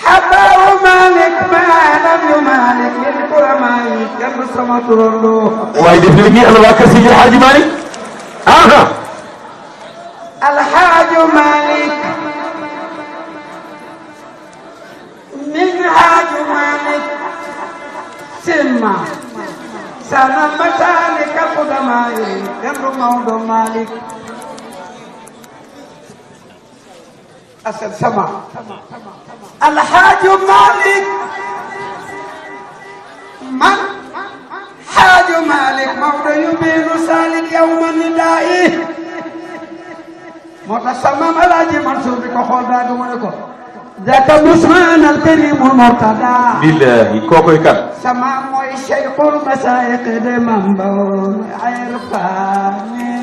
حبه مالك ما لم يمالك للكرماء كم سما ترندو واي ديف لي انا واكر سيدي الحاج مالك الحاج مالك من حاج مالك سما سنة متالك قدماء كم موضوع مالك أسد سما الحاج مالك من حاج مالك موضع يبين سالك يوم النداء متصمم الحاج منصور بك خلداد منكم ذاك مسمان الكريم المرتضى بالله كوكو كان سما موي شيخ المسائق دمنبو عرفاني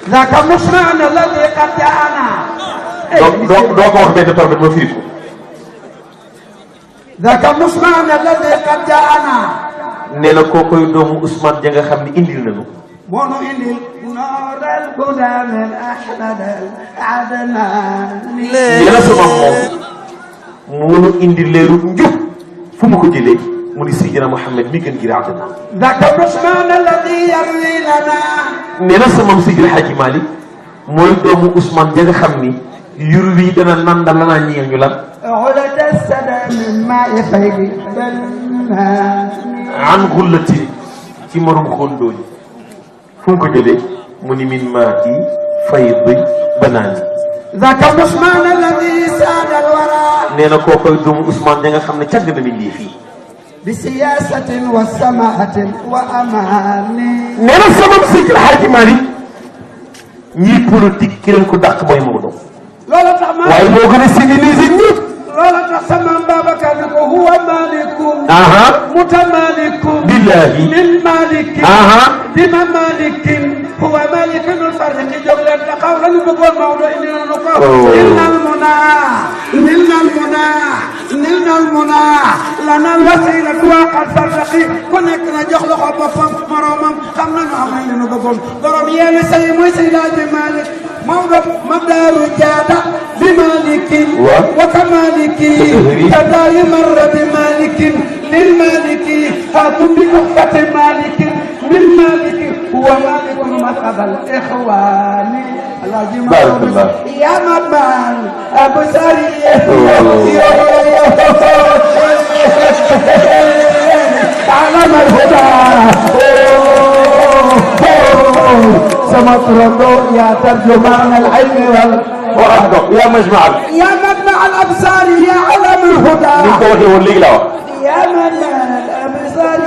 ذاك مسمان الذي قد جاءنا دو ko wax ben torbe mo firi ko ذاك مسمان الذي قد جاءنا neena kokoy doomu Ousmane ja nga xamni indil nañu مونو انديل نور الهدى من احمد العدنان neena sama mom monu indi leeru njub fu mu ko jëlé mu ni Seydina Muhammad mi gën gi raadana ذاك مسمان الذي يروي لنا neena sama Seydi El Hadji Malick moy doomu Ousmane ja nga xamni yurwi dana nandal lana ñeel ñu lan عدد السدى من ماء فيض بنان an gullati ci morom xondooñ fu mu ko jëlé mu ni min ma'i fayd banani ذاك مسمان الذي ساد الورى neena kokoy doomu Ousmane ja nga xamni ciag na mi li fi بسياسة وسماحة وأمان neena sama Seydi El Hadji Malick ñi politique ki leen ko dàq mooy Maodo لولا تمام waaye moo gën a civiliser ñëpp لولا تسمى بابك هو مالك متمالك billahi من مالك بما مالك هو مالك الفرق جبل قولا بقول موضوع إننا نقول إن المنى لنا الوسيلة وقد فرقي كنا جخل خبطا مرامم خمنا نعمل نقول ضرب يا سيموي سيدات مالك موضوع مقدار جادة بمالك وكمالك كدار مر بمالك للمالك فاتم بكفة مالك من مالك هو مالك مذهب الإخوان بارك الله يا مبان أبو سرية تعلم الهدى سمت رضو يا ترجمان العلم وأهدو يا مجمع يا مجمع الأبصار يا علم الهدى من قوة واللي لا يا مجمع الأبصار